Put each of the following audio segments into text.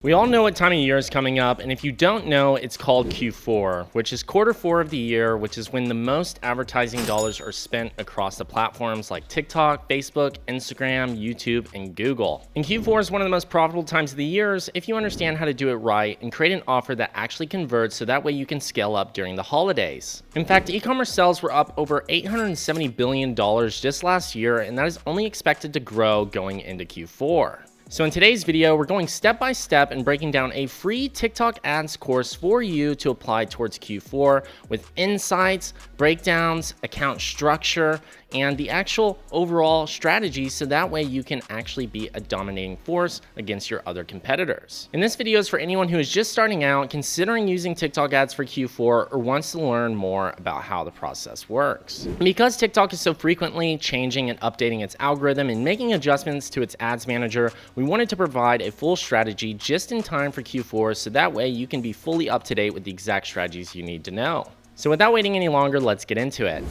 We all know what time of year is coming up, and if you don't know, it's called Q4, which is quarter four of the year, which is when the most advertising dollars are spent across the platforms like TikTok, Facebook, Instagram, YouTube, and Google. And Q4 is one of the most profitable times of the years if you understand how to do it right and create an offer that actually converts so that way you can scale up during the holidays. In fact, e-commerce sales were up over $870 billion just last year, and that is only expected to grow going into Q4. So in today's video, we're going step by step and breaking down a free TikTok ads course for you to apply towards Q4 with insights, breakdowns, account structure, and the actual overall strategy so that way you can actually be a dominating force against your other competitors. And this video is for anyone who is just starting out, considering using TikTok ads for Q4, or wants to learn more about how the process works. And because TikTok is so frequently changing and updating its algorithm and making adjustments to its ads manager, we wanted to provide a full strategy just in time for Q4 so that way you can be fully up to date with the exact strategies you need to know. So without waiting any longer, let's get into it.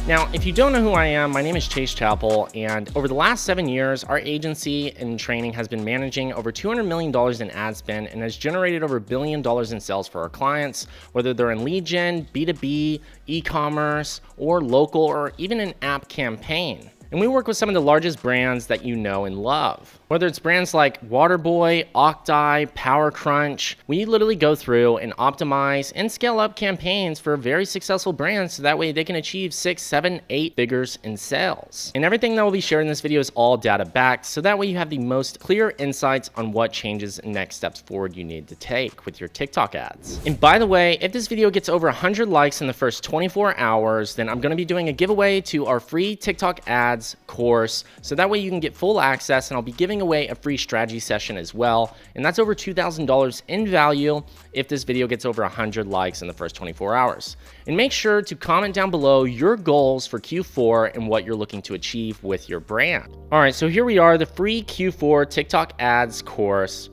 Now, if you don't know who I am, my name is Chappell, and over the last 7 years, our agency and training has been managing over $200 million in ad spend and has generated over $1 billion in sales for our clients, whether they're in lead gen, B2B, e-commerce, or local, or even an app campaign. And we work with some of the largest brands that you know and love. Whether it's brands like Waterboy, Octi, Power Crunch, we literally go through and optimize and scale up campaigns for very successful brands so that way they can achieve 6, 7, 8 figures in sales. And everything that will be shared in this video is all data backed, so that way you have the most clear insights on what changes and next steps forward you need to take with your TikTok ads. And by the way, if this video gets over 100 likes in the first 24 hours, then I'm going to be doing a giveaway to our free TikTok ads course, so that way you can get full access, and I'll be giving away a free strategy session as well, and that's over $2,000 in value if this video gets over 100 likes in the first 24 hours. And make sure to comment down below your goals for Q4 and what you're looking to achieve with your brand. All right, so here we are, the free Q4 TikTok ads course,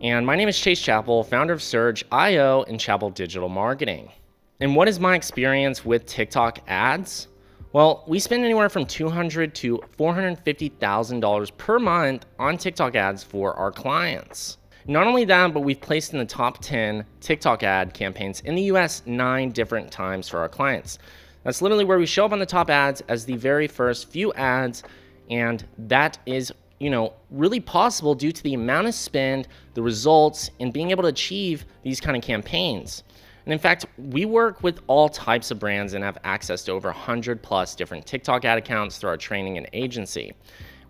and my name is Chappell, founder of Surge.io and Chappell Digital Marketing. And what is my experience with TikTok ads? Well, we spend anywhere from $200,000 to $450,000 per month on TikTok ads for our clients. Not only that, but we've placed in the top 10 TikTok ad campaigns in the US 9 different times for our clients. That's literally where we show up on the top ads as the very first few ads, and that is, really possible due to the amount of spend, the results, and being able to achieve these kind of campaigns. And in fact, we work with all types of brands and have access to over 100 plus different TikTok ad accounts through our training and agency.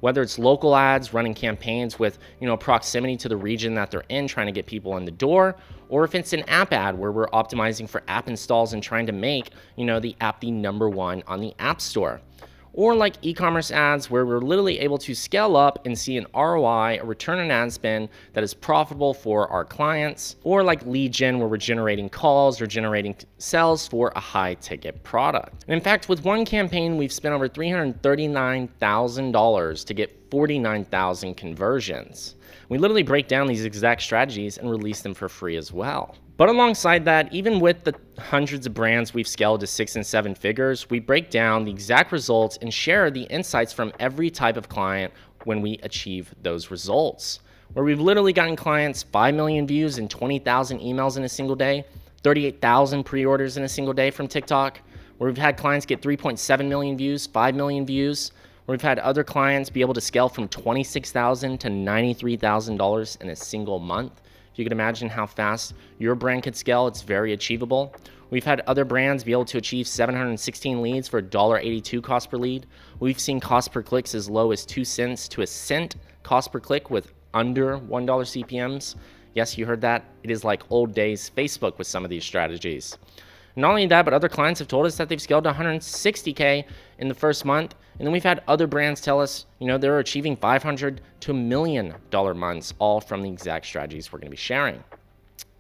Whether it's local ads, running campaigns with, proximity to the region that they're in, trying to get people in the door, or if it's an app ad where we're optimizing for app installs and trying to make, the app the #1 on the App Store. Or like e-commerce ads where we're literally able to scale up and see an ROI, a return on ad spend that is profitable for our clients. Or like lead gen where we're generating calls or generating sales for a high ticket product. And in fact, with one campaign, we've spent over $339,000 to get 49,000 conversions. We literally break down these exact strategies and release them for free as well. But alongside that, even with the hundreds of brands we've scaled to 6 and 7 figures, we break down the exact results and share the insights from every type of client when we achieve those results. Where we've literally gotten clients 5 million views and 20,000 emails in a single day, 38,000 pre-orders in a single day from TikTok, where we've had clients get 3.7 million views, 5 million views, where we've had other clients be able to scale from $26,000 to $93,000 in a single month. If you could imagine how fast your brand could scale, it's very achievable. We've had other brands be able to achieve 716 leads for $1.82 cost per lead. We've seen cost per clicks as low as 2 cents to a cent cost per click with under $1 CPMs. Yes, you heard that. It is like old days Facebook with some of these strategies. Not only that, but other clients have told us that they've scaled to 160K in the first month. And then we've had other brands tell us, they're achieving $500 to $1 million months, all from the exact strategies we're going to be sharing.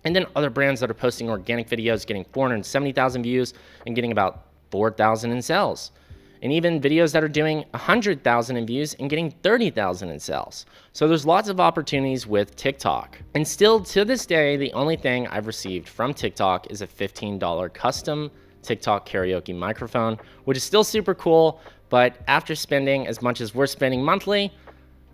And then other brands that are posting organic videos, getting 470,000 views and getting about 4,000 in sales. And even videos that are doing 100,000 in views and getting 30,000 in sales. So there's lots of opportunities with TikTok. And still to this day, the only thing I've received from TikTok is a $15 custom TikTok karaoke microphone, which is still super cool, But after spending as much as we're spending monthly,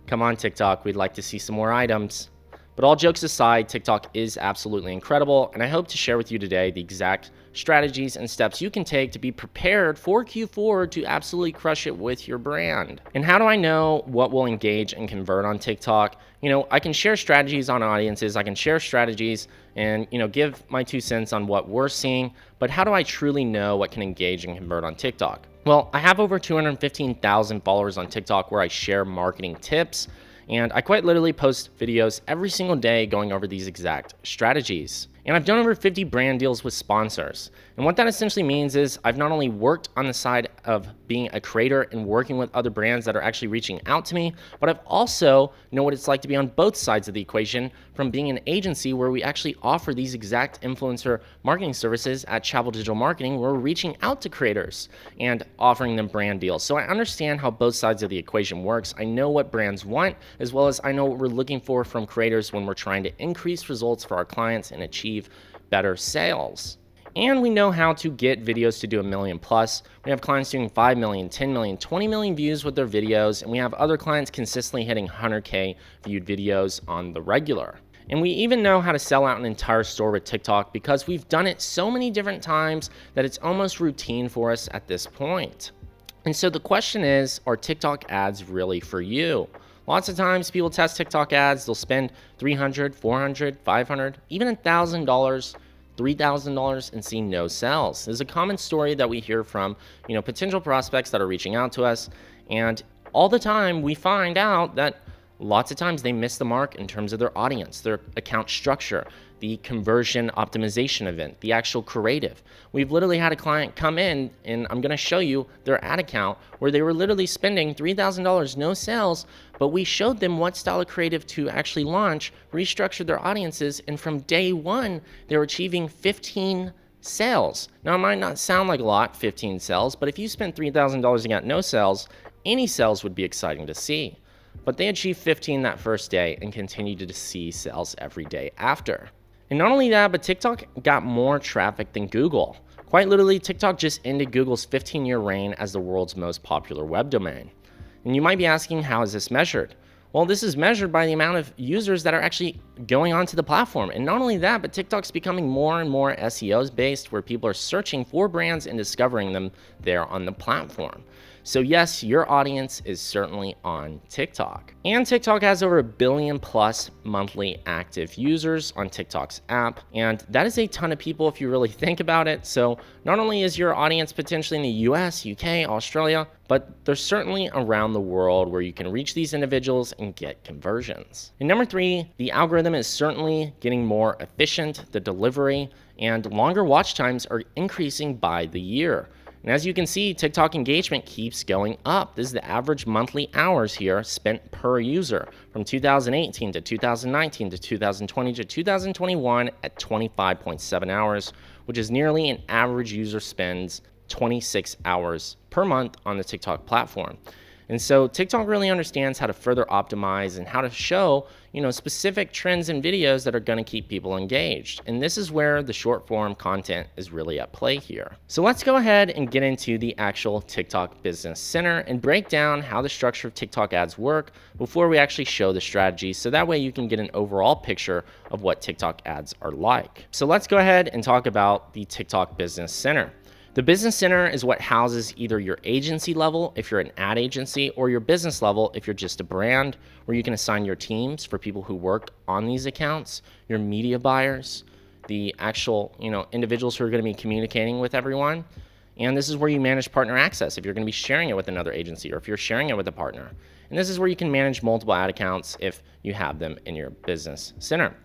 come on TikTok, we'd like to see some more items. But all jokes aside, TikTok is absolutely incredible, and I hope to share with you today the exact strategies and steps you can take to be prepared for Q4 to absolutely crush it with your brand. And how do I know what will engage and convert on TikTok? I can share strategies on audiences, I can share strategies and, give my 2 cents on what we're seeing, but how do I truly know what can engage and convert on TikTok? Well, I have over 215,000 followers on TikTok where I share marketing tips, and I quite literally post videos every single day going over these exact strategies. And I've done over 50 brand deals with sponsors. And what that essentially means is I've not only worked on the side of being a creator and working with other brands that are actually reaching out to me, but I've also know what it's like to be on both sides of the equation from being an agency where we actually offer these exact influencer marketing services at Chappell Digital Marketing, where we're reaching out to creators and offering them brand deals. So I understand how both sides of the equation works. I know what brands want, as well as I know what we're looking for from creators when we're trying to increase results for our clients and achieve better sales. And we know how to get videos to do 1 million plus. We have clients doing 5 million, 10 million, 20 million views with their videos, and we have other clients consistently hitting 100K viewed videos on the regular. And we even know how to sell out an entire store with TikTok because we've done it so many different times that it's almost routine for us at this point. And so the question is, are TikTok ads really for you? Lots of times people test TikTok ads, they'll spend $300, $400, $500, even $1,000, $3,000 and see no sales. This is a common story that we hear from, potential prospects that are reaching out to us. And all the time we find out that lots of times they miss the mark in terms of their audience, their account structure, the conversion optimization event, the actual creative. We've literally had a client come in, and I'm gonna show you their ad account where they were literally spending $3,000, no sales, but we showed them what style of creative to actually launch, restructured their audiences, and from day one, they were achieving 15 sales. Now, it might not sound like a lot, 15 sales, but if you spent $3,000 and got no sales, any sales would be exciting to see. But they achieved 15 that first day and continued to see sales every day after. And not only that, but TikTok got more traffic than Google. Quite literally, TikTok just ended Google's 15-year reign as the world's most popular web domain. And you might be asking, how is this measured? Well, this is measured by the amount of users that are actually going onto the platform. And not only that, but TikTok's becoming more and more SEOs based, where people are searching for brands and discovering them there on the platform. So yes, your audience is certainly on TikTok. And TikTok has over 1 billion plus monthly active users on TikTok's app. And that is a ton of people if you really think about it. So not only is your audience potentially in the US, UK, Australia, but they're certainly around the world where you can reach these individuals and get conversions. And number 3, the algorithm is certainly getting more efficient, the delivery, and longer watch times are increasing by the year. And as you can see, TikTok engagement keeps going up. This is the average monthly hours here spent per user from 2018 to 2019 to 2020 to 2021 at 25.7 hours, which is nearly an average user spends 26 hours per month on the TikTok platform. And so TikTok really understands how to further optimize and how to show, specific trends and videos that are going to keep people engaged. And this is where the short form content is really at play here. So let's go ahead and get into the actual TikTok Business Center and break down how the structure of TikTok ads work before we actually show the strategy. So that way you can get an overall picture of what TikTok ads are like. So let's go ahead and talk about the TikTok Business Center. The Business Center is what houses either your agency level if you're an ad agency, or your business level if you're just a brand, where you can assign your teams for people who work on these accounts, your media buyers, the actual individuals who are going to be communicating with everyone. And this is where you manage partner access if you're going to be sharing it with another agency or if you're sharing it with a partner. And this is where you can manage multiple ad accounts if you have them in your Business Center.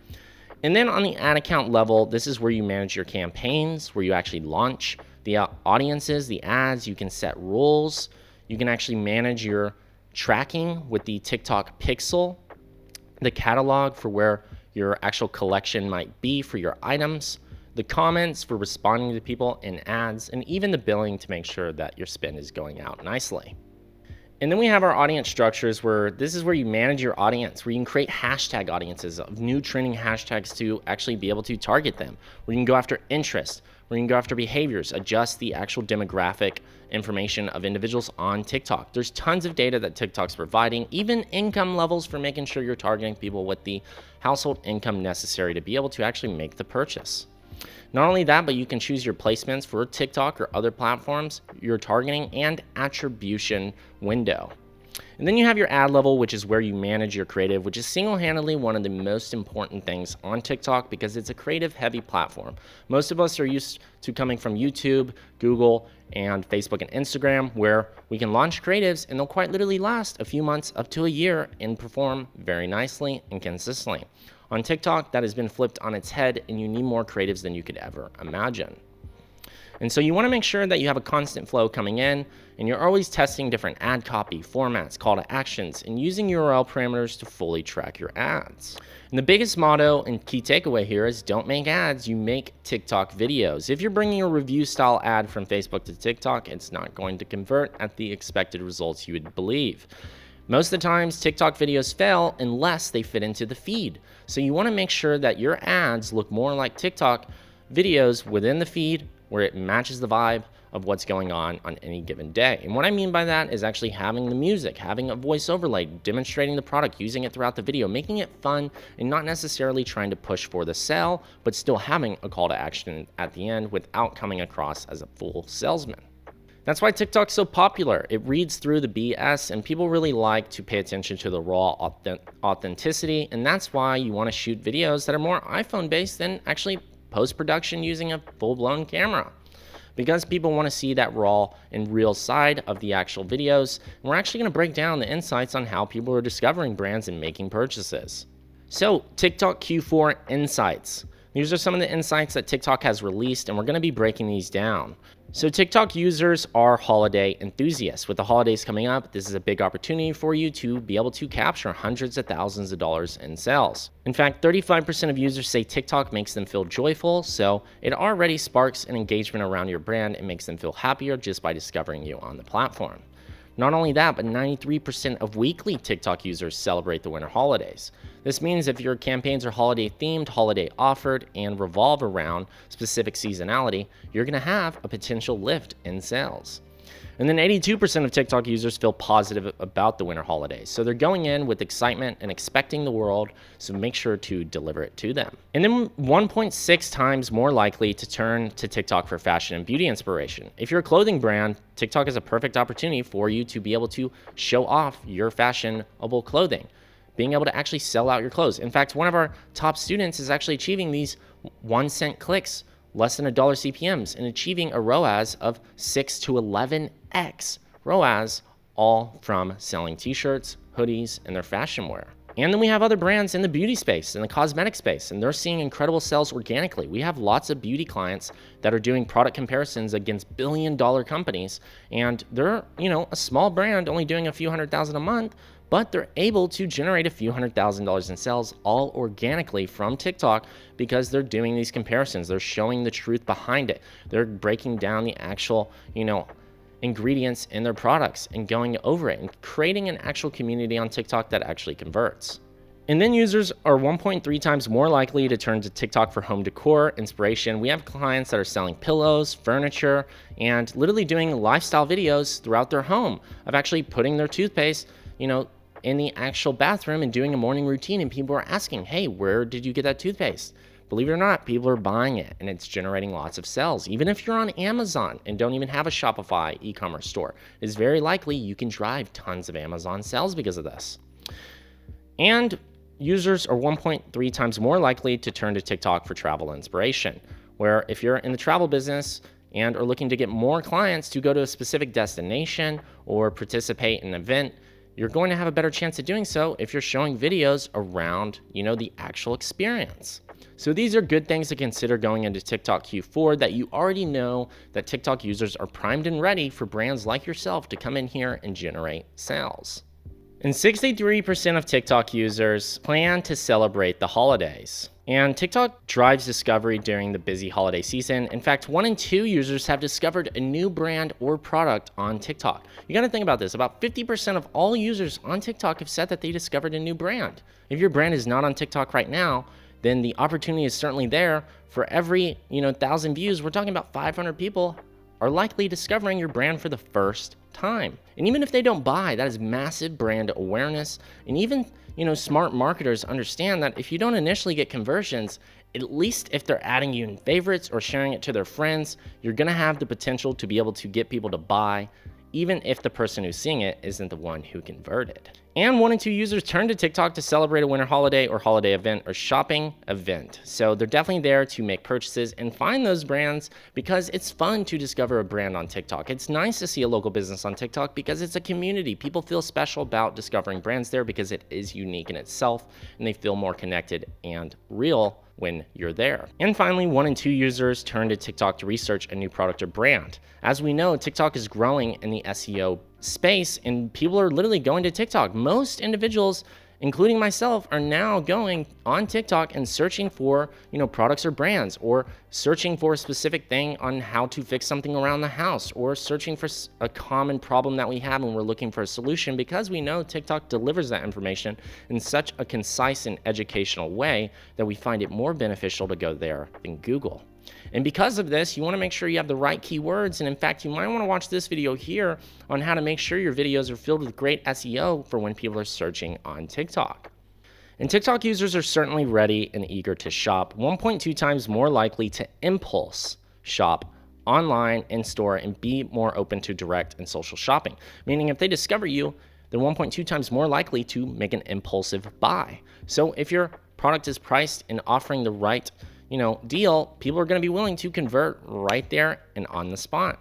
And then on the ad account level, this is where you manage your campaigns, where you actually launch the audiences, the ads. You can set rules. You can actually manage your tracking with the TikTok pixel, the catalog for where your actual collection might be for your items, the comments for responding to people in ads, and even the billing to make sure that your spend is going out nicely. And then we have our audience structures, where this is where you manage your audience, where you can create hashtag audiences of new trending hashtags to actually be able to target them, where you can go after interest, where you can go after behaviors, adjust the actual demographic information of individuals on TikTok. There's tons of data that TikTok's providing, even income levels for making sure you're targeting people with the household income necessary to be able to actually make the purchase. Not only that, but you can choose your placements for TikTok or other platforms, your targeting and attribution window. And then you have your ad level, which is where you manage your creative, which is single-handedly one of the most important things on TikTok because it's a creative-heavy platform. Most of us are used to coming from YouTube, Google, and Facebook and Instagram, where we can launch creatives and they'll quite literally last a few months up to a year and perform very nicely and consistently. On TikTok, that has been flipped on its head, and you need more creatives than you could ever imagine. And so you want to make sure that you have a constant flow coming in, and you're always testing different ad copy, formats, call to actions, and using URL parameters to fully track your ads. And the biggest motto and key takeaway here is don't make ads, you make TikTok videos. If you're bringing a review style ad from Facebook to TikTok, it's not going to convert at the expected results you would believe. Most of the times, TikTok videos fail unless they fit into the feed. So you want to make sure that your ads look more like TikTok videos within the feed, where it matches the vibe of what's going on any given day. And what I mean by that is actually having the music, having a voice overlay, demonstrating the product, using it throughout the video, making it fun, and not necessarily trying to push for the sale, but still having a call to action at the end without coming across as a full salesman. That's why TikTok's so popular. It reads through the BS, and people really like to pay attention to the raw authenticity, and that's why you want to shoot videos that are more iPhone-based than actually post-production using a full-blown camera. Because people want to see that raw and real side of the actual videos, and we're actually going to break down the insights on how people are discovering brands and making purchases. So, TikTok Q4 insights. These are some of the insights that TikTok has released, and we're going to be breaking these down. So TikTok users are holiday enthusiasts. With the holidays coming up, this is a big opportunity for you to be able to capture hundreds of thousands of dollars in sales. In fact, 35% of users say TikTok makes them feel joyful, so it already sparks an engagement around your brand and makes them feel happier just by discovering you on the platform. Not only that, but 93% of weekly TikTok users celebrate the winter holidays. This means if your campaigns are holiday themed, holiday offered, and revolve around specific seasonality, you're going to have a potential lift in sales. And then 82% of TikTok users feel positive about the winter holidays. So they're going in with excitement and expecting the world, so make sure to deliver it to them. And then 1.6 times more likely to turn to TikTok for fashion and beauty inspiration. If you're a clothing brand, TikTok is a perfect opportunity for you to be able to show off your fashionable clothing, being able to actually sell out your clothes. In fact, one of our top students is actually achieving these 1-cent clicks, less than $1 CPMs, and achieving a ROAS of 6 to 11x ROAS, all from selling t-shirts, hoodies, and their fashion wear. And then we have other brands in the beauty space, in the cosmetic space, and they're seeing incredible sales organically. We have lots of beauty clients that are doing product comparisons against billion-dollar companies, and they're, a small brand only doing a few $100,000 a month, but they're able to generate a few $100,000 in sales all organically from TikTok because they're doing these comparisons. They're showing the truth behind it. They're breaking down the actual, ingredients in their products and going over it and creating an actual community on TikTok that actually converts. And then users are 1.3 times more likely to turn to TikTok for home decor inspiration. We have clients that are selling pillows, furniture, and literally doing lifestyle videos throughout their home of actually putting their toothpaste, in the actual bathroom and doing a morning routine, and people are asking, hey, where did you get that toothpaste? Believe it or not, people are buying it, and it's generating lots of sales. Even if you're on Amazon and don't even have a Shopify e-commerce store, it's very likely you can drive tons of Amazon sales because of this. And users are 1.3 times more likely to turn to TikTok for travel inspiration, where if you're in the travel business and are looking to get more clients to go to a specific destination or participate in an event, you're going to have a better chance of doing so if you're showing videos around, the actual experience. So these are good things to consider going into TikTok Q4 that you already know that TikTok users are primed and ready for brands like yourself to come in here and generate sales. And 63% of TikTok users plan to celebrate the holidays. And TikTok drives discovery during the busy holiday season. In fact, 1 in 2 users have discovered a new brand or product on TikTok. You gotta think about this. About 50% of all users on TikTok have said that they discovered a new brand. If your brand is not on TikTok right now, then the opportunity is certainly there. For every 1,000 views, we're talking about 500 people are likely discovering your brand for the first time. And even if they don't buy, that is massive brand awareness. And even smart marketers understand that if you don't initially get conversions, at least if they're adding you in favorites or sharing it to their friends, you're gonna have the potential to be able to get people to buy, even if the person who's seeing it isn't the one who converted. And 1 in 2 users turn to TikTok to celebrate a winter holiday or holiday event or shopping event. So they're definitely there to make purchases and find those brands because it's fun to discover a brand on TikTok. It's nice to see a local business on TikTok because it's a community. People feel special about discovering brands there because it is unique in itself and they feel more connected and real when you're there. And finally, 1 in 2 users turn to TikTok to research a new product or brand. As we know, TikTok is growing in the SEO space and people are literally going to TikTok. Most individuals, including myself, are now going on TikTok and searching for, products or brands, or searching for a specific thing on how to fix something around the house, or searching for a common problem that we have and we're looking for a solution, because we know TikTok delivers that information in such a concise and educational way that we find it more beneficial to go there than Google. And because of this, you want to make sure you have the right keywords. And in fact, you might want to watch this video here on how to make sure your videos are filled with great SEO for when people are searching on TikTok. And TikTok users are certainly ready and eager to shop, 1.2 times more likely to impulse shop online, in store, and be more open to direct and social shopping. Meaning if they discover you, they're 1.2 times more likely to make an impulsive buy. So if your product is priced and offering the right deal, people are going to be willing to convert right there and on the spot.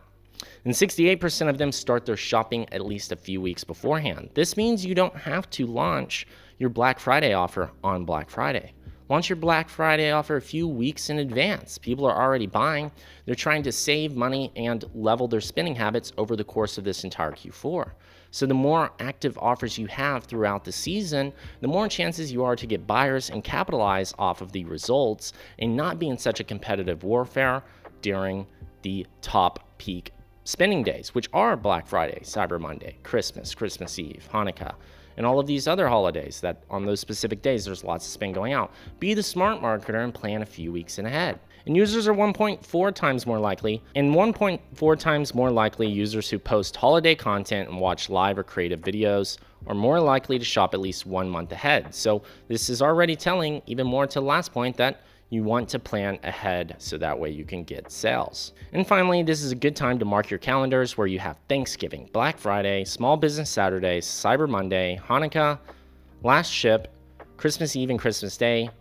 And 68% of them start their shopping at least a few weeks beforehand. This means you don't have to launch your Black Friday offer on Black Friday. Launch your Black Friday offer a few weeks in advance. People are already buying. They're trying to save money and level their spending habits over the course of this entire Q4. So the more active offers you have throughout the season, the more chances you are to get buyers and capitalize off of the results and not be in such a competitive warfare during the top peak spending days, which are Black Friday, Cyber Monday, Christmas, Christmas Eve, Hanukkah, and all of these other holidays that on those specific days, there's lots of spend going out. Be the smart marketer and plan a few weeks in ahead. And users are 1.4 times more likely, and 1.4 times more likely users who post holiday content and watch live or creative videos are more likely to shop at least 1 month ahead. So this is already telling even more to the last point that you want to plan ahead so that way you can get sales. And finally, this is a good time to mark your calendars where you have Thanksgiving, Black Friday, Small Business Saturday, Cyber Monday, Hanukkah, Last Ship, Christmas Eve and Christmas Day,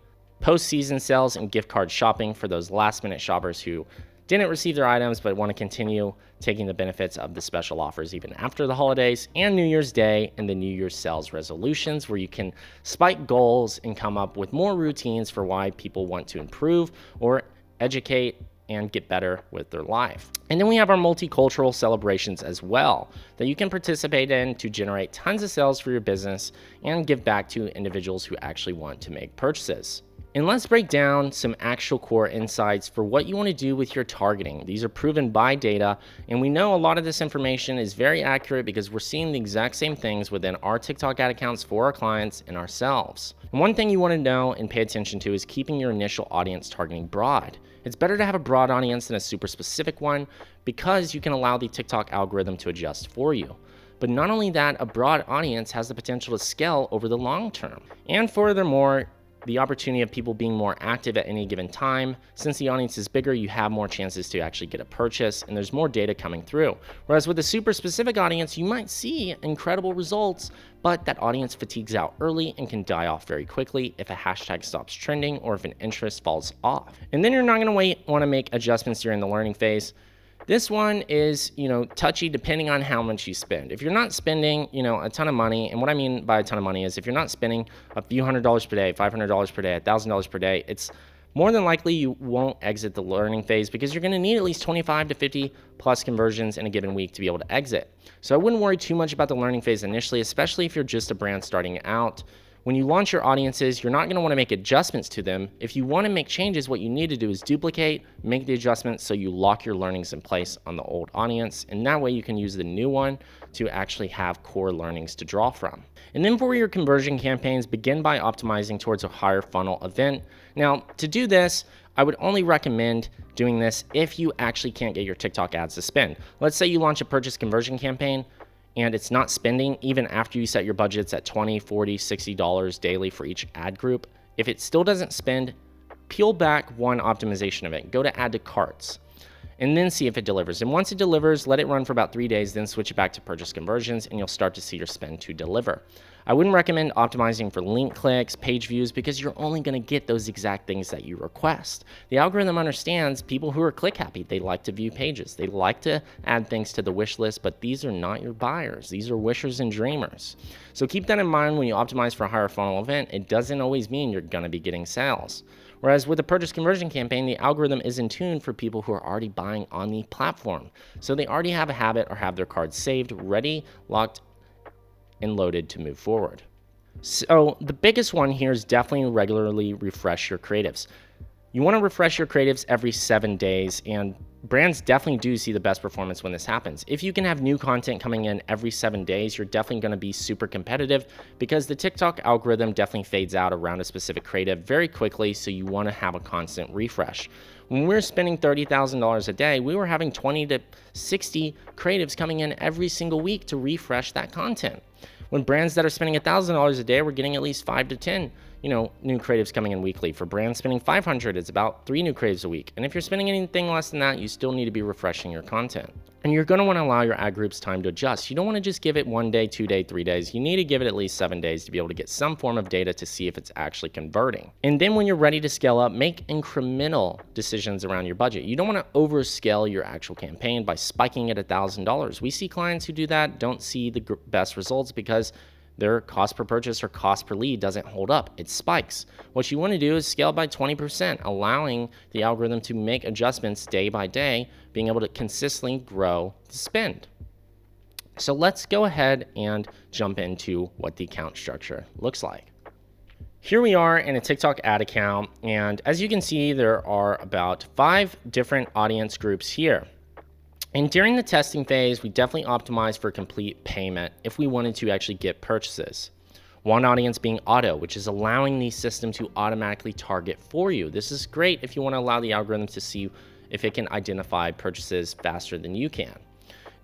post-season sales and gift card shopping for those last-minute shoppers who didn't receive their items but want to continue taking the benefits of the special offers even after the holidays, and New Year's Day and the New Year's sales resolutions, where you can spike goals and come up with more routines for why people want to improve or educate and get better with their life. And then we have our multicultural celebrations as well that you can participate in to generate tons of sales for your business and give back to individuals who actually want to make purchases. And let's break down some actual core insights for what you want to do with your targeting. These are proven by data, and we know a lot of this information is very accurate because we're seeing the exact same things within our TikTok ad accounts for our clients and ourselves. And one thing you want to know and pay attention to is keeping your initial audience targeting broad. It's better to have a broad audience than a super specific one because you can allow the TikTok algorithm to adjust for you. But not only that, a broad audience has the potential to scale over the long term. And furthermore, the opportunity of people being more active at any given time. Since the audience is bigger, you have more chances to actually get a purchase and there's more data coming through. Whereas with a super specific audience, you might see incredible results, but that audience fatigues out early and can die off very quickly if a hashtag stops trending or if an interest falls off. And then you're not gonna want to make adjustments during the learning phase. This one is, touchy depending on how much you spend. If you're not spending, a ton of money, and what I mean by a ton of money is if you're not spending a few $100s per day, $500 per day, $1,000 per day, it's more than likely you won't exit the learning phase because you're going to need at least 25 to 50 plus conversions in a given week to be able to exit. So I wouldn't worry too much about the learning phase initially, especially if you're just a brand starting out. When you launch your audiences, you're not going to want to make adjustments to them. If you want to make changes, what you need to do is duplicate, make the adjustments so you lock your learnings in place on the old audience, and that way you can use the new one to actually have core learnings to draw from. And then for your conversion campaigns, begin by optimizing towards a higher funnel event. Now, to do this, I would only recommend doing this if you actually can't get your TikTok ads to spend. Let's say you launch a purchase conversion campaign and it's not spending even after you set your budgets at $20, $40, $60 daily for each ad group. If it still doesn't spend, peel back one optimization event, go to add to carts, and then see if it delivers. And once it delivers, let it run for about 3 days, then switch it back to purchase conversions, and you'll start to see your spend to deliver. I wouldn't recommend optimizing for link clicks, page views, because you're only going to get those exact things that you request. The algorithm understands people who are click happy. They like to view pages. They like to add things to the wish list, but these are not your buyers. These are wishers and dreamers. So keep that in mind when you optimize for a higher funnel event. It doesn't always mean you're going to be getting sales. Whereas with a purchase conversion campaign, the algorithm is in tune for people who are already buying on the platform. So they already have a habit or have their cards saved, ready, locked, and loaded to move forward. So the biggest one here is definitely regularly refresh your creatives. You want to refresh your creatives every 7 days, and brands definitely do see the best performance when this happens. If you can have new content coming in every 7 days, you're definitely going to be super competitive because the TikTok algorithm definitely fades out around a specific creative very quickly, so you want to have a constant refresh. When we were spending $30,000 a day, we were having 20 to 60 creatives coming in every single week to refresh that content. When brands that are spending $1,000 a day, we're getting at least 5 to 10 new creatives coming in weekly. For brands spending $500, it's about 3 new creatives a week. And if you're spending anything less than that, you still need to be refreshing your content. And you're going to want to allow your ad groups time to adjust. You don't want to just give it 1 day, 2 day, 3 days. You need to give it at least 7 days to be able to get some form of data to see if it's actually converting. And then when you're ready to scale up, make incremental decisions around your budget. You don't want to overscale your actual campaign by spiking it $1,000. We see clients who do that don't see the best results because their cost per purchase or cost per lead doesn't hold up. It spikes. What you want to do is scale by 20%, allowing the algorithm to make adjustments day by day, being able to consistently grow the spend. So let's go ahead and jump into what the account structure looks like. Here we are in a TikTok ad account, and as you can see, there are about 5 different audience groups here. And during the testing phase, we definitely optimized for complete payment if we wanted to actually get purchases. One audience being auto, which is allowing the system to automatically target for you. This is great if you want to allow the algorithm to see if it can identify purchases faster than you can.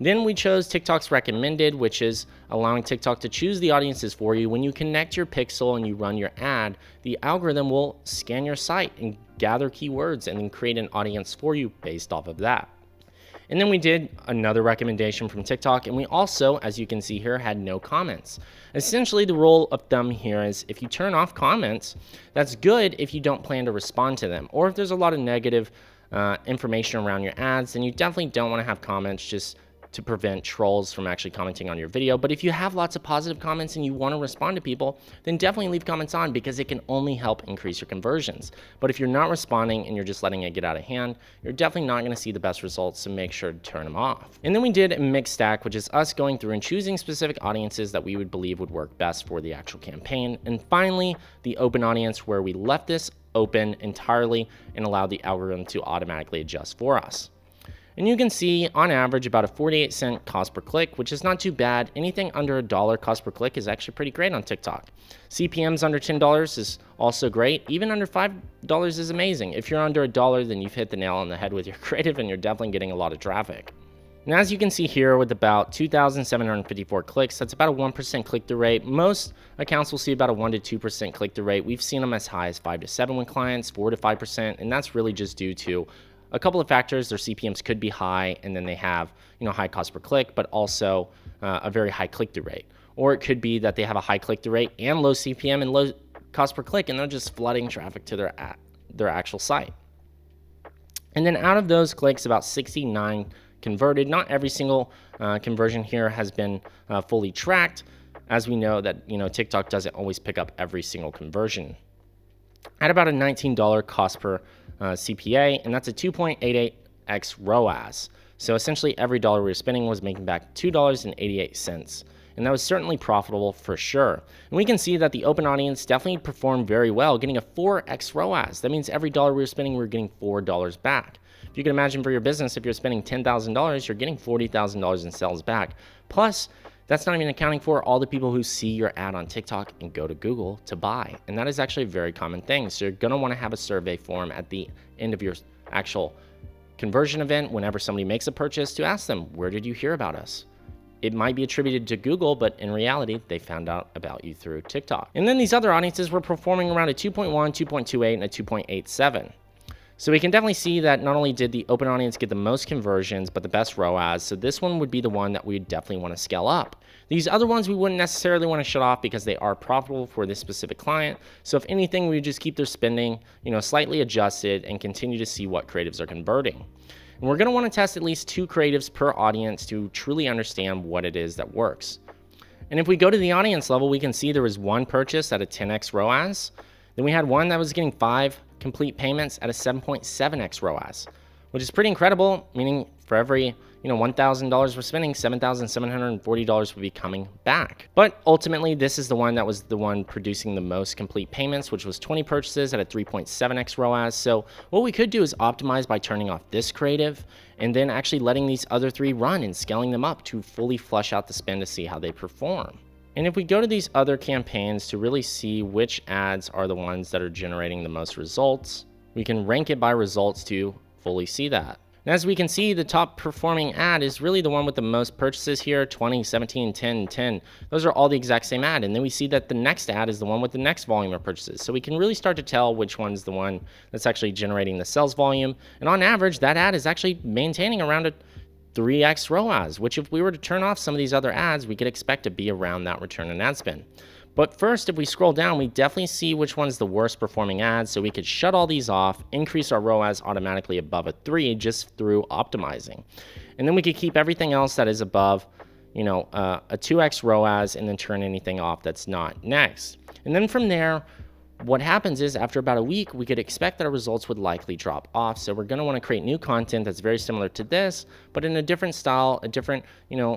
Then we chose TikTok's recommended, which is allowing TikTok to choose the audiences for you. When you connect your pixel and you run your ad, the algorithm will scan your site and gather keywords and then create an audience for you based off of that. And then we did another recommendation from TikTok, and we also, as you can see here, had no comments. Essentially, the rule of thumb here is if you turn off comments, that's good if you don't plan to respond to them. Or if there's a lot of negative information around your ads, then you definitely don't want to have comments just to prevent trolls from actually commenting on your video. But if you have lots of positive comments and you want to respond to people, then definitely leave comments on because it can only help increase your conversions. But if you're not responding and you're just letting it get out of hand, you're definitely not going to see the best results, so make sure to turn them off. And then we did a mixed stack, which is us going through and choosing specific audiences that we would believe would work best for the actual campaign. And finally, the open audience, where we left this open entirely and allowed the algorithm to automatically adjust for us. And you can see on average about a 48-cent cost per click, which is not too bad. Anything under $1 cost per click is actually pretty great on TikTok. CPMs under $10 is also great. Even under $5 is amazing. If you're under $1, then you've hit the nail on the head with your creative and you're definitely getting a lot of traffic. And as you can see here, with about 2,754 clicks, that's about a 1% click-through rate. Most accounts will see about a 1 to 2% click-through rate. We've seen them as high as 5 to 7 with clients, 4 to 5%, and that's really just due to a couple of factors. Their CPMs could be high, and then they have high cost per click, but also a very high click-through rate. Or it could be that they have a high click-through rate and low CPM and low cost per click, and they're just flooding traffic to their actual site. And then out of those clicks, about 69 converted. Not every single conversion here has been fully tracked, as we know that TikTok doesn't always pick up every single conversion. At about a $19 cost per CPA, and that's a 2.88x ROAS. So essentially every dollar we were spending was making back $2.88 and that was certainly profitable for sure. And we can see that the open audience definitely performed very well, getting a 4x ROAS. That means every dollar we were spending, we were getting $4 back. If you can imagine for your business, if you're spending $10,000, you're getting $40,000 in sales back. Plus, that's not even accounting for all the people who see your ad on TikTok and go to Google to buy. And that is actually a very common thing. So you're going to want to have a survey form at the end of your actual conversion event whenever somebody makes a purchase to ask them, where did you hear about us? It might be attributed to Google, but in reality, they found out about you through TikTok. And then these other audiences were performing around a 2.1, 2.28, and a 2.87. So we can definitely see that not only did the open audience get the most conversions, but the best ROAS. So this one would be the one that we definitely want to scale up. These other ones we wouldn't necessarily want to shut off because they are profitable for this specific client. So if anything, we would just keep their spending, slightly adjusted and continue to see what creatives are converting. And we're going to want to test at least 2 creatives per audience to truly understand what it is that works. And if we go to the audience level, we can see there was one purchase at a 10x ROAS. Then we had one that was getting 5 complete payments at a 7.7x ROAS, which is pretty incredible, meaning for every $1,000 we're spending, $7,740 would be coming back. But ultimately, this is the one that was the one producing the most complete payments, which was 20 purchases at a 3.7x ROAS. So what we could do is optimize by turning off this creative and then actually letting these other 3 run and scaling them up to fully flush out the spend to see how they perform. And if we go to these other campaigns to really see which ads are the ones that are generating the most results, we can rank it by results to fully see that. And as we can see, the top performing ad is really the one with the most purchases here, 20, 17, 10, 10. Those are all the exact same ad. And then we see that the next ad is the one with the next volume of purchases. So we can really start to tell which one's the one that's actually generating the sales volume. And on average, that ad is actually maintaining around a 3x ROAS, which if we were to turn off some of these other ads, we could expect to be around that return on ad spend. But first, if we scroll down, we definitely see which one's the worst performing ad, so we could shut all these off, increase our ROAS automatically above a 3 just through optimizing. And then we could keep everything else that is above, a 2x ROAS, and then turn anything off that's not next. And then from there, what happens is after about a week, we could expect that our results would likely drop off. So we're going to want to create new content that's very similar to this, but in a different style, a different,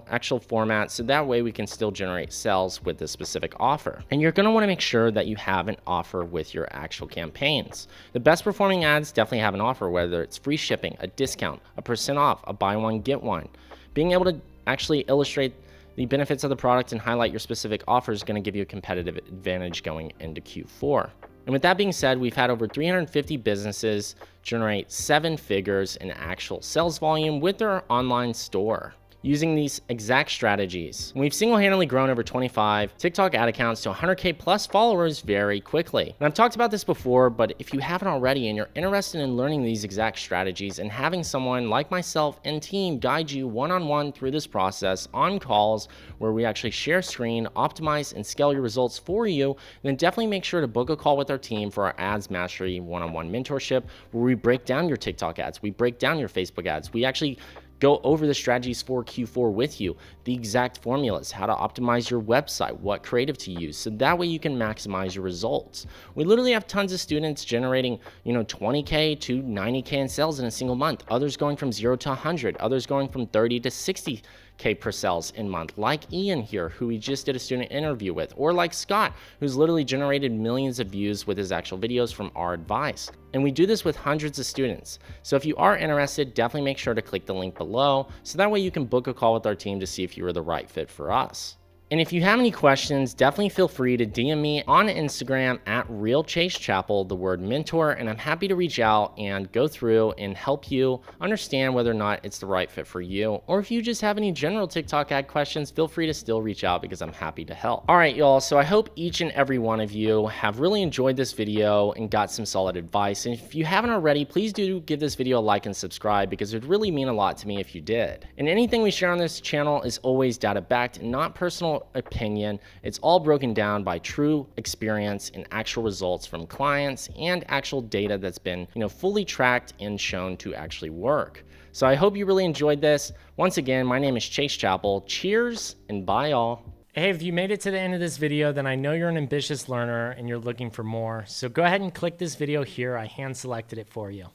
actual format. So that way we can still generate sales with this specific offer. And you're going to want to make sure that you have an offer with your actual campaigns. The best performing ads definitely have an offer, whether it's free shipping, a discount, a % off, a buy one, get one. Being able to actually illustrate the benefits of the product and highlight your specific offer is going to give you a competitive advantage going into Q4. And with that being said, we've had over 350 businesses generate 7 figures in actual sales volume with their online store using these exact strategies. We've single-handedly grown over 25 TikTok ad accounts to 100K plus followers very quickly. And I've talked about this before, but if you haven't already and you're interested in learning these exact strategies and having someone like myself and team guide you one-on-one through this process on calls where we actually share screen, optimize, and scale your results for you, then definitely make sure to book a call with our team for our Ads Mastery one-on-one mentorship, where we break down your TikTok ads, we break down your Facebook ads, we actually go over the strategies for Q4 with you, the exact formulas, how to optimize your website, what creative to use, so that way you can maximize your results. We literally have tons of students generating, 20K to 90K in sales in a single month, others going from 0 to 100, others going from 30 to 60K per sales in month, like Ian here, who we just did a student interview with, or like Scott, who's literally generated millions of views with his actual videos from our advice. And we do this with hundreds of students. So if you are interested, definitely make sure to click the link below, so that way you can book a call with our team to see if you are the right fit for us. And if you have any questions, definitely feel free to DM me on Instagram at @RealChaseChappell, the word mentor, and I'm happy to reach out and go through and help you understand whether or not it's the right fit for you. Or if you just have any general TikTok ad questions, feel free to still reach out because I'm happy to help. All right, y'all, so I hope each and every one of you have really enjoyed this video and got some solid advice. And if you haven't already, please do give this video a like and subscribe because it would really mean a lot to me if you did. And anything we share on this channel is always data-backed, not personal opinion. It's all broken down by true experience and actual results from clients and actual data that's been, fully tracked and shown to actually work. So I hope you really enjoyed this. Once again, my name is Chase Chappell. Cheers and bye all. Hey, if you made it to the end of this video, then I know you're an ambitious learner and you're looking for more. So go ahead and click this video here. I hand selected it for you.